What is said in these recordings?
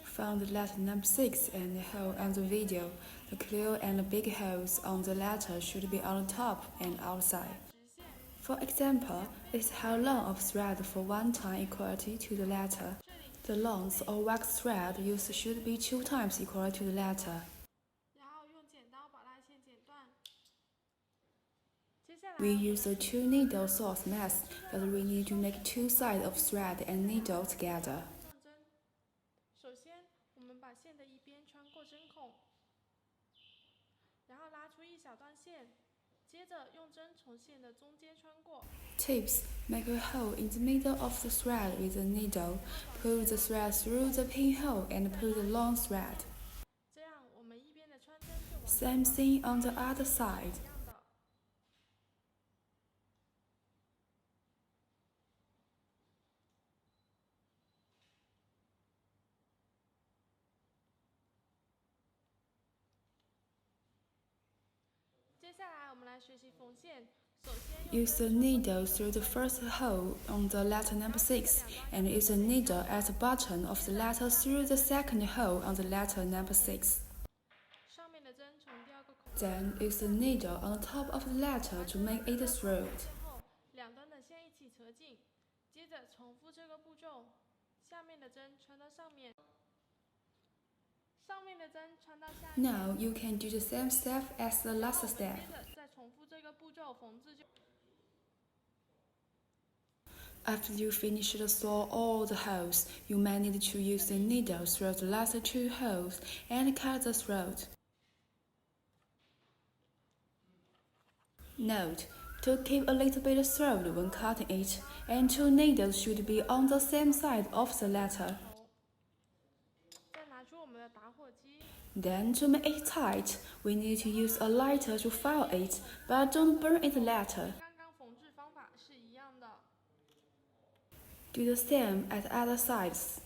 From the letter number 6 and the hole on the video, the clear and big holes on the letter should be on the top and outside. For example, is how long of thread for one time equality to the letter. The length of wax thread used should be 2 times equal to the letter. We use the 2 needle source method, but we need to make 2 sides of thread and needle together. 首先，我们把线的一边穿过针孔，然后拉出一小段线，接着用针从线的中间穿过。Tips: Make a hole in the middle of the thread with a needle. Pull the thread through the pinhole and pull the long thread. 这样，我们一边的穿针就完成了。Same thing on the other side. 接下来我们来学习缝线。首先 Use the needle through the first hole on the letter number 6 and use the needle at the bottom of the letter through the second hole on the letter number 6. 上面的针从第二个孔。Then use the needle on the top of the letter to make it through. 后，两端的线一起扯紧，接着重复这个步骤，下面的针穿到上面。上面的针穿到下面。 Now you can do the same step as the last step. 接着再重复这个步骤缝制就。After you finish to sew all the holes, you may need to use the needle through the last 2 holes and cut the throat. Note: To keep a little bit of thread when cutting it, and 2 needles should be on the same side of the letter. 再拿出我们的打火机。 Then to make it tight, we need to use a lighter to fire it, but don't burn it later. 刚刚缝制方法是一样的。 Do the same at other sides.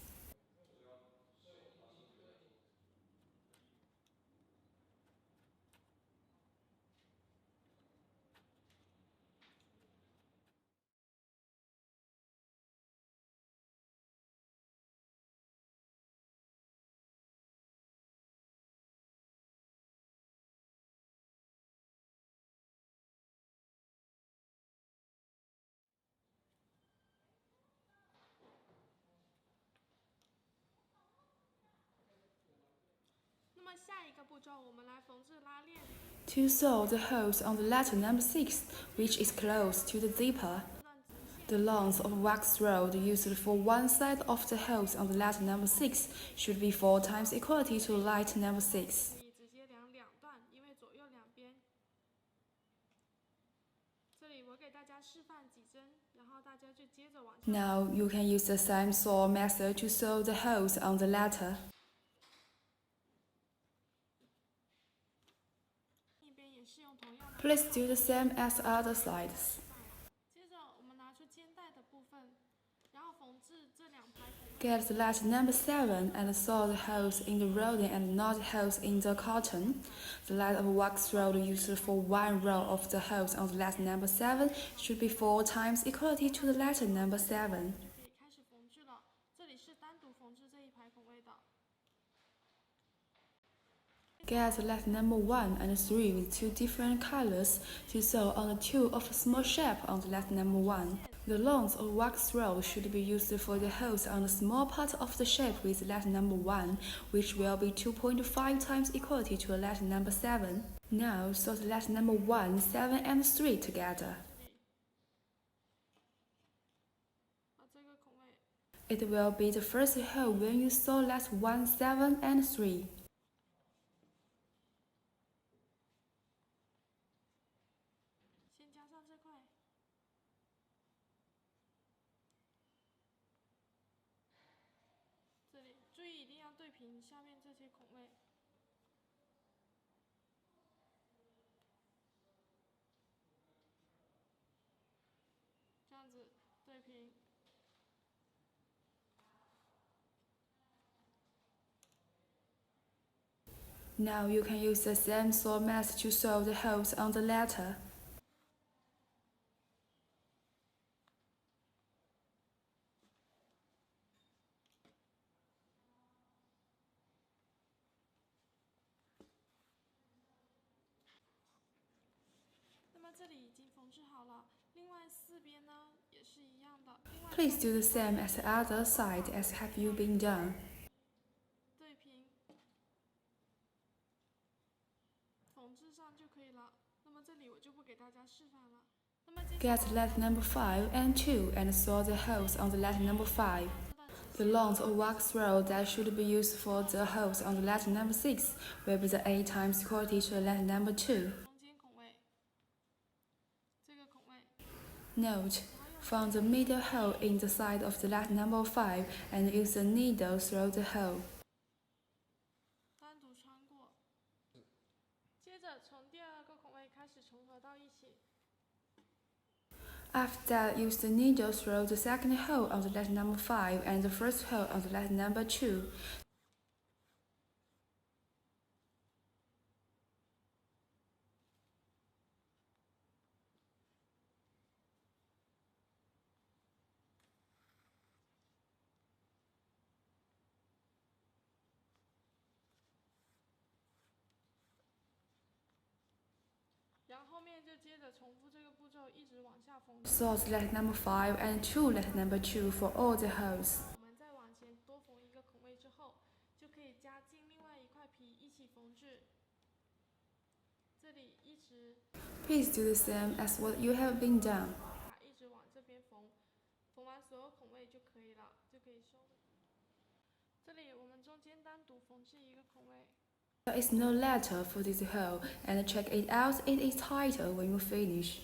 To sew the holes on the letter number 6, which is close to the zipper. The length of wax thread used for one side of the holes on the letter number 6 should be 4 times equality to letter number 6. Now you can use the same saw method to sew the holes on the letter. Please do the same as other sides. Get the letter number 7 and sew the holes in the rolling and not holes in the cotton. The length of wax thread used for one row of the holes on the letter number 7 should be 4 times equality to the letter number 7. Get letter number 1 and 3 with 2 different colors to sew on the 2 of a small shape on the letter number 1. The length of wax thread should be used for the holes on the small part of the shape with letter number 1, which will be 2.5 times equality to the letter number 7. Now sew the letter number 1, 7 and 3 together. It will be the first hole when you sew letter 1, 7 and 3. Now you can use the same saw method to sew the holes on the letter. 这里已经缝制好了，另外4边呢也是一样的。Please do the same as the other side as have you been done. 对平，缝制上就可以了。那么这里我就不给大家示范了。那么接下 Get letter number 5 and 2 and saw the holes on the letter number 5. The length of wax roll that should be used for the holes on the letter number 6 will be the 8 times equality to the letter number 2. 中间孔位，这个孔位， Note, find the middle hole in the side of the letter number 5 and use the needle through the hole. 单独穿过。接着从第2个孔位开始重合到一起。 After that, use the needle through the second hole on the letter number 5 and the first hole on the letter number 2.然后后面就接着重复这个步骤，一直往下缝。Sew the letter number 5 and 2 letter number 2 for all the holes. 我们再往前多缝1个孔位之后，就可以加进另外1块皮一起缝制。这里一直。Please do the same as what you have been done. 一直往这边缝，缝完所有孔位就可以了，就可以收尾。这里我们中间单独缝制1个孔位。 There is no letter for this hole, and check it out in its title when you finish.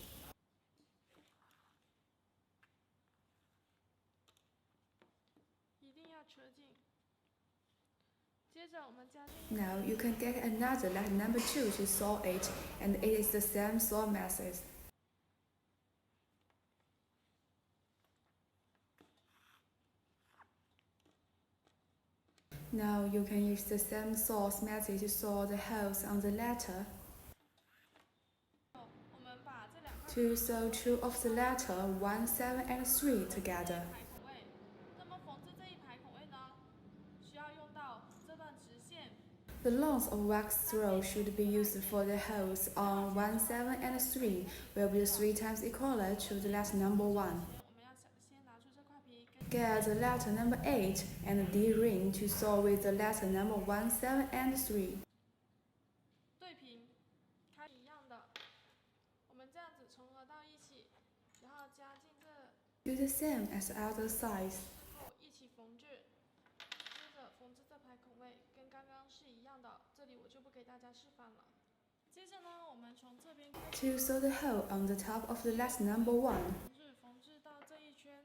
一定要扯紧。接着我们加进。Now you can get another letter number 2 to sew it, and it is the same sew method. Now you can use the same sew method to sew the holes on the letter. To sew 2 of the letter 1, 7, and 3 together. 那么缝制这一排孔位呢，需要用到这段直线。 The length of wax roll should be used for the holes on 1, 7, and 3 will be 3 times equal to the letter number 1. Get the letter number 8 and the D ring to sew with the letter number 1, 7, and 3. 对平，开一样的，我们这样子重合到一起，然后加进这。Do the same as other sides. 一起缝制，接着缝制这排孔位，跟刚刚是一样的，这里我就不给大家示范了。接着呢，我们从这边开始。To sew the hole on the top of the letter number 1. 缝制到这一圈。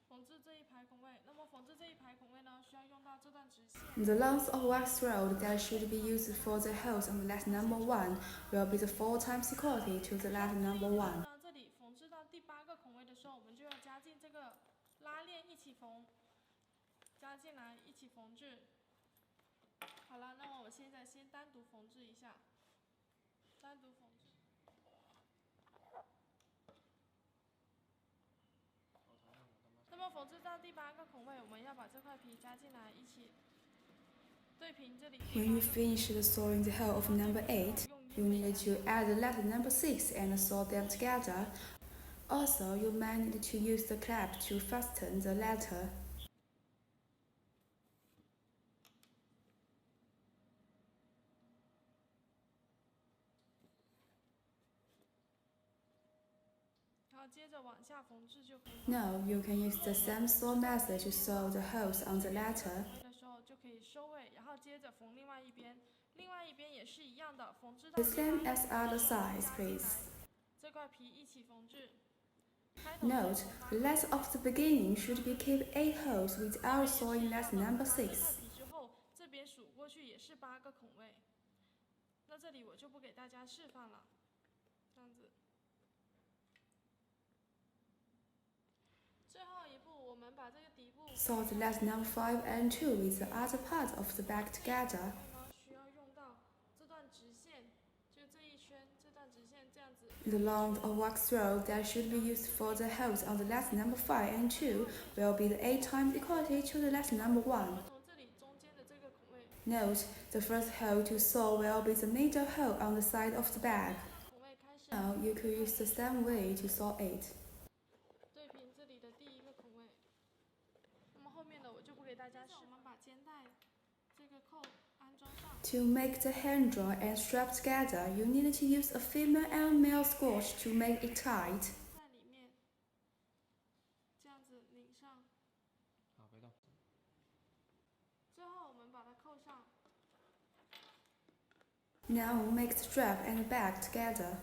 缝制这一排孔位，那么缝制这一排孔位呢，需要用到这段直线。The length of wax roll that should be used for the holes on the letter number 1 will be the 4 times equality to the letter number 1. 这里缝制到第8个孔位的时候，我们就要加进这个拉链一起缝，加进来一起缝制。好了，那么我现在先单独缝制一下，单独缝制。 那么缝制到第8个孔位，我们要把这块皮加进来一起对平这里。When you finish sewing the hole of number 8, you need to add the letter number 6 and sew them together. Also, you might need to use the clamp to fasten the letter. 接着往下缝制就可以。Now you can use the same sew method to sew the holes on the letter. 的时候就可以收尾，然后接着缝另外一边，另外一边也是一样的，缝制到 The same as other sides, please. 这块皮一起缝制。Note, the letter of the beginning should be keep 8 holes without sewing letter number 6. 之后这边数过去也是8个孔位，那这里我就不给大家示范了，这样子。 最后一步，我们把这个底部 Sew the letter number 5 and 2 with the other part of the back together. 需要用到这段直线，就这一圈，这段直线这样子。The length of wax roll that should be used for the holes on the letter number 5 and 2 will be the 8 times equality to the letter number 1. 从这里中间的这个孔位。Note, the first hole to sew will be the middle hole on the side of the bag. 孔位开始 Now you could use the same way to sew it. 对瓶子里的第一个孔位。那么后面的我就不给大家使。我们把肩带这个扣安装上。To make the handle and strap together, you need to use a female and male scotch to make it tight. 在里面这样子拧上。好，回动。最后我们把它扣上。 Now make the strap and bag together.